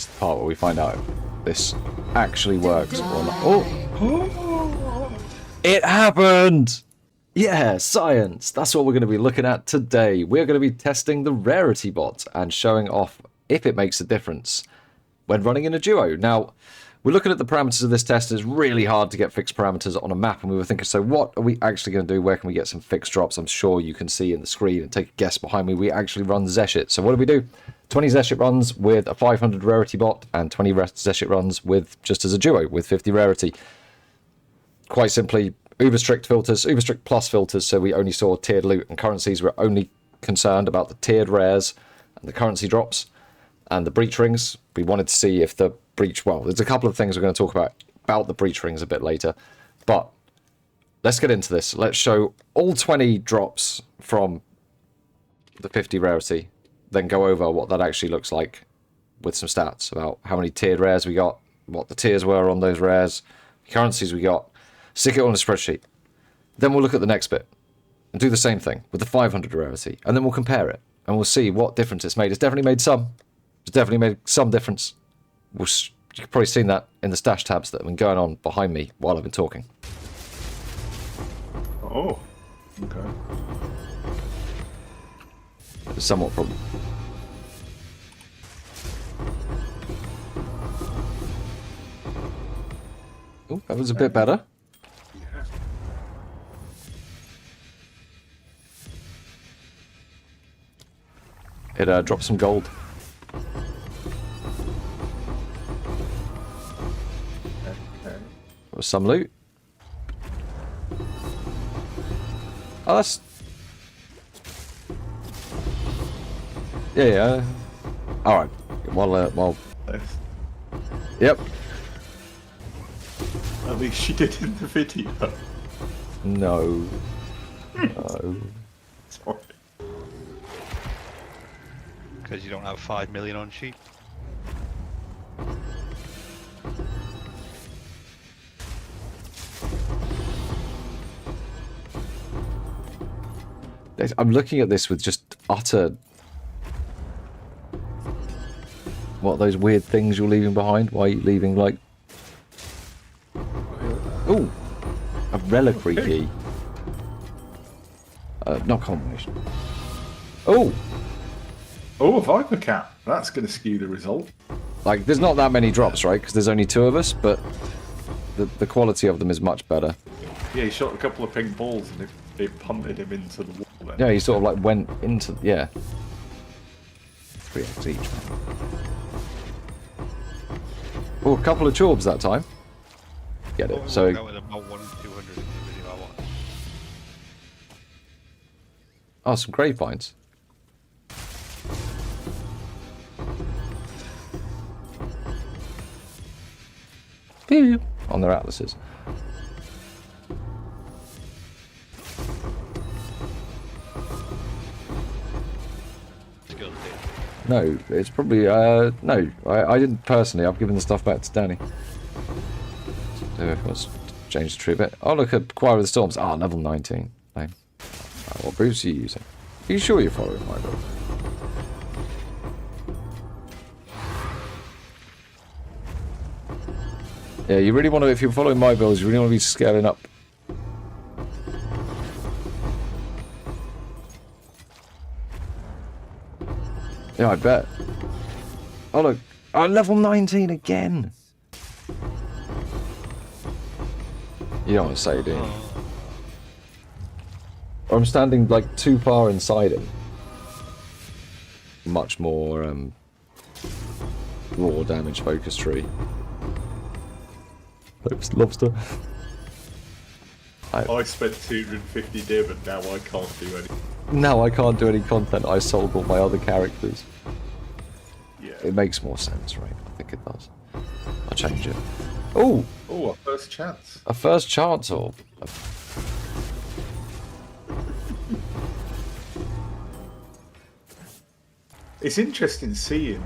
It's the part where we find out if this actually works or not. Oh! It happened! Yeah, science! That's what we're going to be looking at today. We're going to be testing the Rarity bot and showing off if it makes a difference when running in a duo. Now, we're looking at the parameters of this test, and it's really hard to get fixed parameters on a map, and we were thinking, so what are we actually going to do? Where can we get some fixed drops? I'm sure you can see in the screen and take a guess behind me. We actually run Xesht. So what do? 20 Xesht runs with a 500 Rarity bot, and 20 Xesht runs with just as a duo with 50 Rarity. Quite simply, uber strict filters, uber strict plus filters, so we only saw tiered loot and currencies. We're only concerned about the tiered rares and the currency drops and the breach rings. We wanted to see if the breach, well, there's a couple of things we're going to talk about the breach rings a bit later, but let's get into this. Let's show all 20 drops from the 50 Rarity, then go over what that actually looks like with some stats about how many tiered rares we got, what the tiers were on those rares, the currencies we got, stick it on a spreadsheet. Then we'll look at the next bit and do the same thing with the 500 Rarity, and then we'll compare it and we'll see what difference it's made. It's definitely made some. It's definitely made some difference. You've probably seen that in the stash tabs that have been going on behind me while I've been talking. Oh, okay. It's somewhat problem. Oh, that was a bit better. Yeah. It dropped some gold. There was some loot. Oh, that's... Yeah. Alright. Well... Yep. At least she did in the video. No. No. Sorry. Because you don't have 5 million on sheet. I'm looking at this with just utter... What are those weird things you're leaving behind? Why are you leaving, like... Ooh! A reliquary key. Not combination. Oh! Oh, a Viper Cat. That's going to skew the result. Like, there's not that many drops, right? Because there's only 2 of us, but the quality of them is much better. Yeah, he shot a couple of pink balls and it punted him into the wall then. Yeah, he sort of like went into... Yeah. 3x each, man. Oh, a couple of chorbs that time. Get it. So... That was about 1 in 200 in the video I watched. Oh, some grapevines. On their atlases. No, it's probably, no, I didn't personally. I've given the stuff back to Danny. So let's change the tree a bit. Oh, look at Choir of the Storms. Ah, level 19. No. What boots are you using? Are you sure you're following my build? Yeah, you really want to, if you're following my builds, you really want to be scaling up. Yeah, I bet. Oh, look. Oh, level 19 again. You don't want to say, do you? Or I'm standing, like, too far inside it. Much more, raw damage focus tree. Lobster. I spent 250 dim and now I can't do anything. Now I can't do any content. I sold all my other characters. Yeah. It makes more sense, right? I think it does. I'll change it. Oh! Oh, a first chance. A first chance orb. It's interesting seeing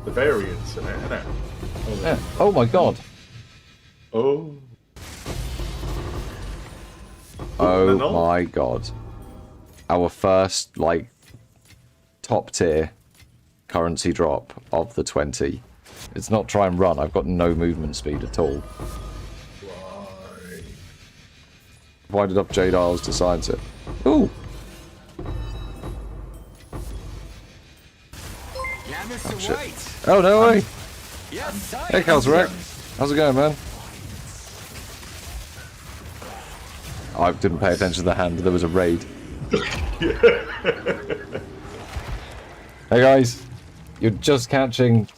the variance in it, isn't it? Oh, Yeah. Oh my god. Oh. Oh my god. Our first, like, top tier currency drop of the 20 It's not try and run. I've got no movement speed at all. Why? Provided up Jade Isles to science it. Ooh! Oh, shit. Oh, no way! Hey, Calzarek. How's it going, man? I didn't pay attention to the hand. There was a raid. Hey, guys. You're just catching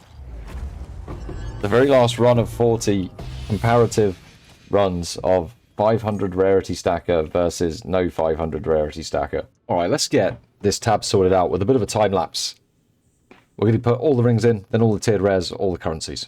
the very last run of 40 comparative runs of 500 Rarity Stacker versus no 500 Rarity Stacker. Alright, let's get this tab sorted out with a bit of a time lapse. We're going to put all the rings in, then all the tiered rares, all the currencies.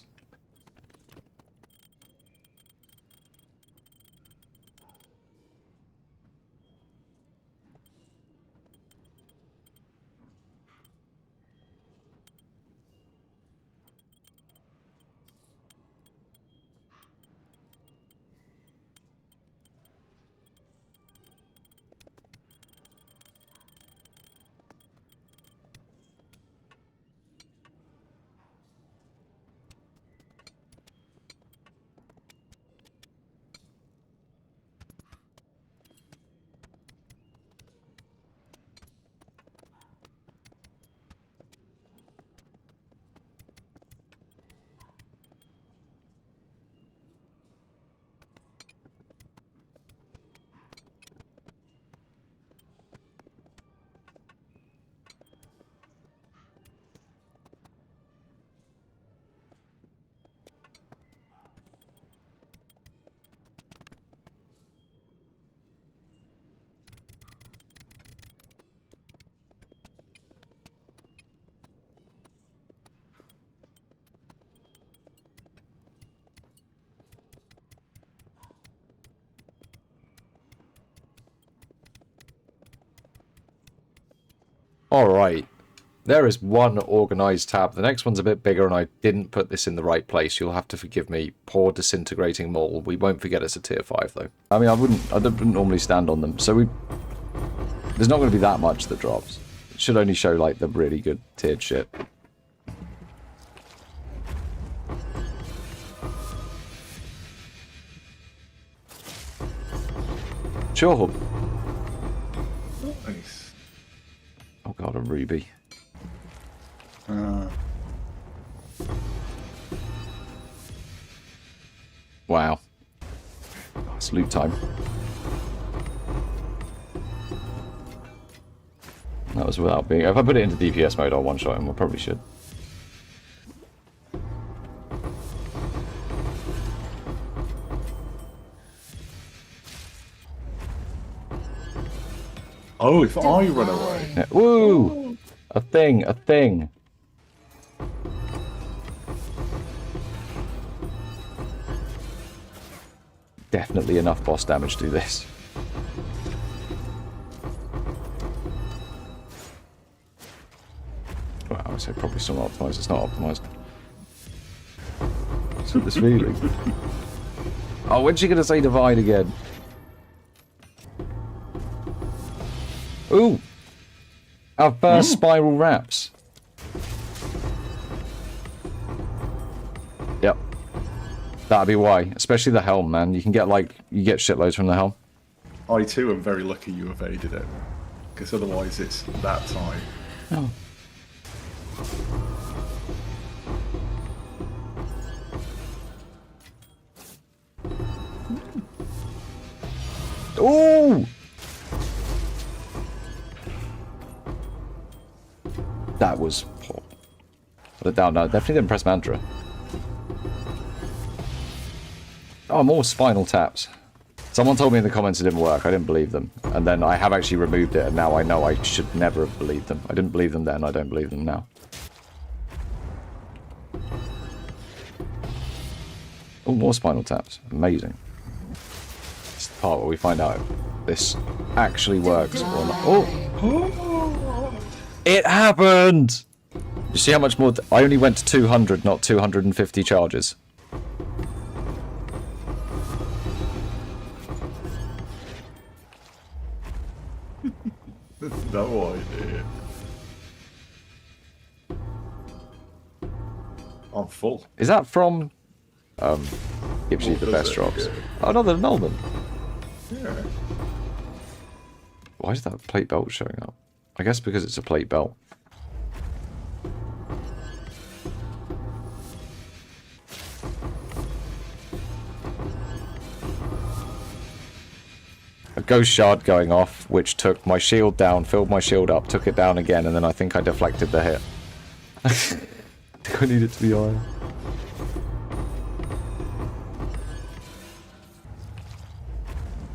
Alright, there is one organised tab. The next one's a bit bigger and I didn't put this in the right place. You'll have to forgive me. Poor disintegrating mole. We won't forget it's a tier 5 though. I mean, I wouldn't normally stand on them. So there's not going to be that much that drops. It should only show like the really good tiered shit. Sure. Nice. Oh god, a ruby. Wow. It's loot time. That was without being... If I put it into DPS mode, I'll one-shot him. I probably should. Oh, if I run away. Yeah. Woo! A thing, a thing. Definitely enough boss damage to do this. Wow, I say probably still not optimized. It's not optimized. What's with this feeling? Oh, when's she gonna say divide again? Ooh! Our first spiral wraps. Yep. That'd be why. Especially the helm, man. You can get you get shitloads from the helm. I too am very lucky you evaded it. Because otherwise it's that time. Oh. Ooh! That was poor. Put it down now. Definitely didn't press mantra. Oh, more spinal taps. Someone told me in the comments it didn't work. I didn't believe them. And then I have actually removed it, and now I know I should never have believed them. I didn't believe them then, I don't believe them now. Oh, more spinal taps. Amazing. It's the part where we find out if this actually works or not. Oh! It happened! You see how much more... I only went to 200, not 250 charges. No idea. I'm full. Is that from gives you What the does best it drops? do? Oh, another annulment. Yeah. Why is that plate belt showing up? I guess because it's a plate belt. A ghost shard going off, which took my shield down, filled my shield up, took it down again, and then I think I deflected the hit. I think I need it to be iron.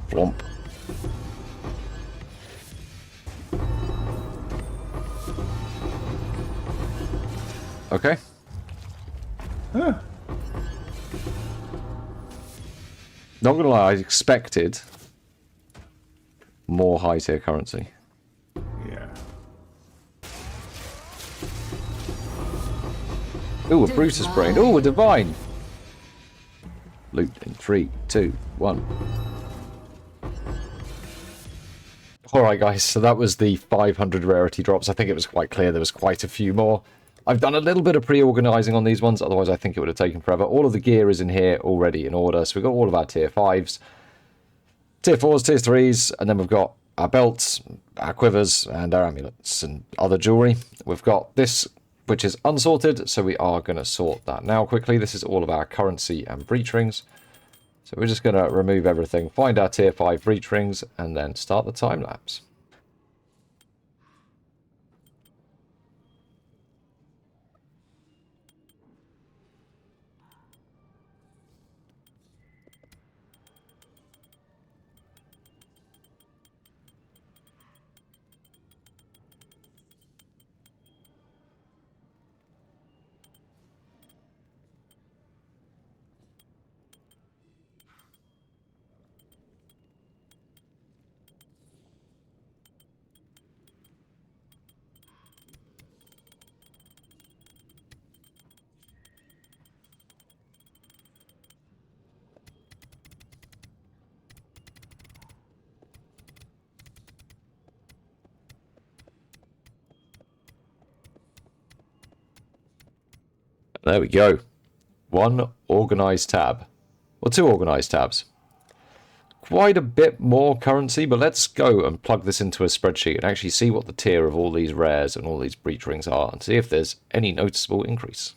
Flomp. Okay. Huh. Not gonna lie, I expected more high tier currency. Yeah. Ooh, a Brutus Brain. Ooh, a Divine. Loot in 3, 2, 1. Alright guys, so that was the 500 Rarity Drops. I think it was quite clear there was quite a few more. I've done a little bit of pre-organising on these ones, otherwise I think it would have taken forever. All of the gear is in here already in order, so we've got all of our tier 5s, tier 4s, tier 3s, and then we've got our belts, our quivers, and our amulets and other jewellery. We've got this, which is unsorted, so we are going to sort that now quickly. This is all of our currency and breach rings. So we're just going to remove everything, find our tier 5 breach rings, and then start the time lapse. There we go. One organised tab. Or two organised tabs. Quite a bit more currency, but let's go and plug this into a spreadsheet and actually see what the tier of all these rares and all these breach rings are and see if there's any noticeable increase.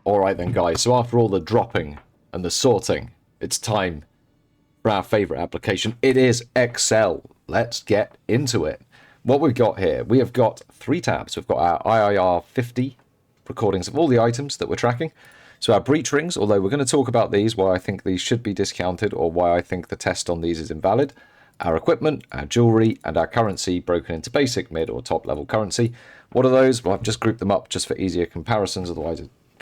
Alright then guys, so after all the dropping and the sorting, it's time for our favourite application. It is Excel. Let's get into it. What we've got here, we have got 3 tabs. We've got our IIR50 recordings of all the items that we're tracking. So our breach rings, although we're going to talk about these, why I think these should be discounted or why I think the test on these is invalid. Our equipment, our jewellery, and our currency broken into basic, mid, or top level currency. What are those? Well, I've just grouped them up just for easier comparisons, otherwise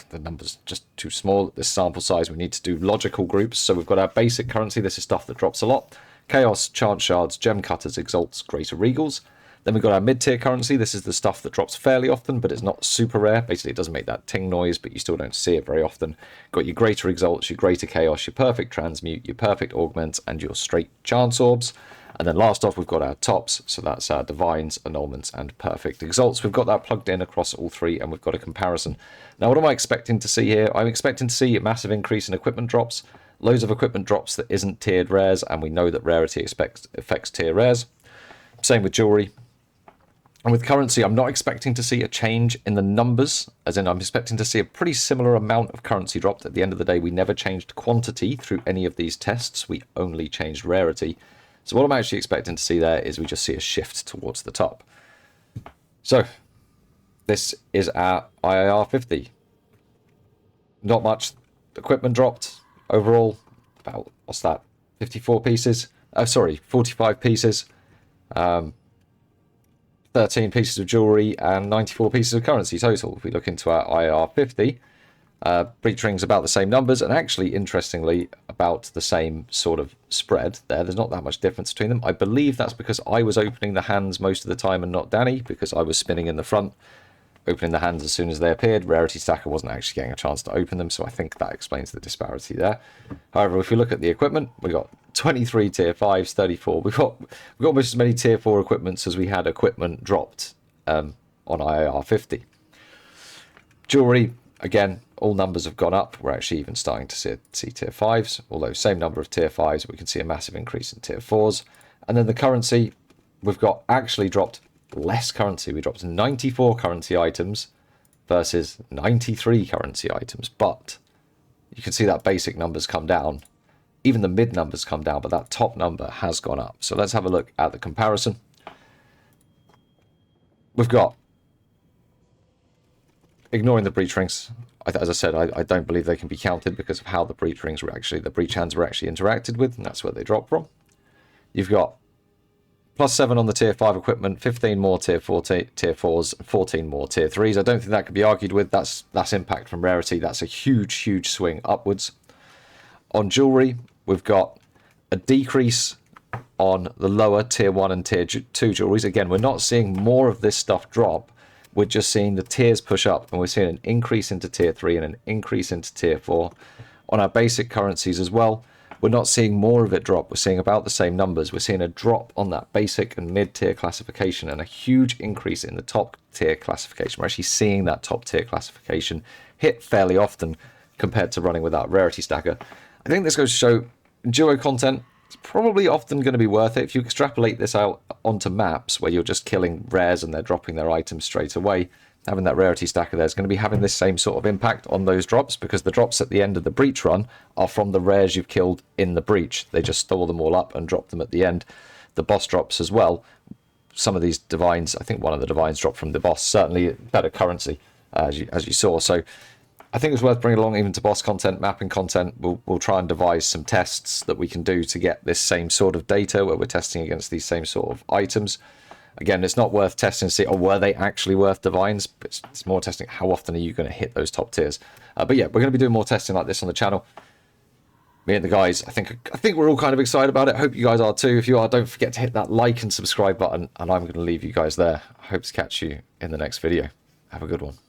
the number's just too small at this sample size. We need to do logical groups. So we've got our basic currency. This is stuff that drops a lot. Chaos, Chance Shards, Gem Cutters, Exalts, Greater Regals. Then we've got our mid-tier currency. This is the stuff that drops fairly often, but it's not super rare. Basically, it doesn't make that ting noise, but you still don't see it very often. Got your Greater Exalts, your Greater Chaos, your Perfect Transmute, your Perfect Augment, and your straight Chance Orbs. And then last off, we've got our tops. So that's our Divines, Annulments, and Perfect Exalts. We've got that plugged in across all 3, and we've got a comparison. Now, what am I expecting to see here? I'm expecting to see a massive increase in equipment drops. Loads of equipment drops that isn't tiered rares, and we know that Rarity affects tier rares. Same with jewellery. And with currency, I'm not expecting to see a change in the numbers, as in I'm expecting to see a pretty similar amount of currency dropped. At the end of the day, we never changed quantity through any of these tests. We only changed rarity. So what I'm actually expecting to see there is we just see a shift towards the top. So this is our IIR50. Not much equipment dropped overall. About, what's that, 54 pieces? Oh, sorry, 45 pieces. 13 pieces of jewellery and 94 pieces of currency total. If we look into our IIR50, breach rings about the same numbers, and actually, interestingly, about the same sort of spread there. There's not that much difference between them. I believe that's because I was opening the hands most of the time and not Danny, because I was spinning in the front, opening the hands as soon as they appeared. Rarity Stacker wasn't actually getting a chance to open them, so I think that explains the disparity there. However, if we look at the equipment, we've got 23 tier 5s, 34. We've got almost as many tier 4 equipments as we had equipment dropped on IIR50. Jewelry, Again, all numbers have gone up. We're actually even starting to see tier 5s, although same number of tier 5s, we can see a massive increase in tier 4s. And then the currency, we've got actually dropped less currency. We dropped 94 currency items versus 93 currency items. But you can see that basic numbers come down. Even the mid numbers come down, but that top number has gone up. So let's have a look at the comparison. We've got, ignoring the breach rings, as I said, I don't believe they can be counted because of how the breach rings were actually, the breach hands were actually interacted with, and that's where they drop from. You've got +7 on the tier 5 equipment, 15 more tier 4s, 14 more tier 3s. I don't think that can be argued with. That's impact from Rarity. That's a huge swing upwards. On jewelry, we've got a decrease on the lower tier 1 and tier 2 jewelries. Again, we're not seeing more of this stuff drop. We're just seeing the tiers push up, and we're seeing an increase into tier 3 and an increase into tier 4. On our basic currencies as well, we're not seeing more of it drop. We're seeing about the same numbers. We're seeing a drop on that basic and mid-tier classification and a huge increase in the top-tier classification. We're actually seeing that top-tier classification hit fairly often compared to running without Rarity Stacker. I think this goes to show duo content, it's probably often going to be worth it. If you extrapolate this out onto maps where you're just killing rares and they're dropping their items straight away, having that Rarity Stacker there is going to be having this same sort of impact on those drops, because the drops at the end of the breach run are from the rares you've killed in the breach. They just store them all up and drop them at the end. The boss drops as well. Some of these divines, I think one of the divines dropped from the boss, certainly better currency, as you saw. So I think it's worth bringing along even to boss content, mapping content. We'll try and devise some tests that we can do to get this same sort of data where we're testing against these same sort of items. Again, it's not worth testing to see, oh, were they actually worth divines? But it's more testing how often are you going to hit those top tiers. But yeah, we're going to be doing more testing like this on the channel. Me and the guys, I think we're all kind of excited about it. Hope you guys are too. If you are, don't forget to hit that like and subscribe button. And I'm going to leave you guys there. I hope to catch you in the next video. Have a good one.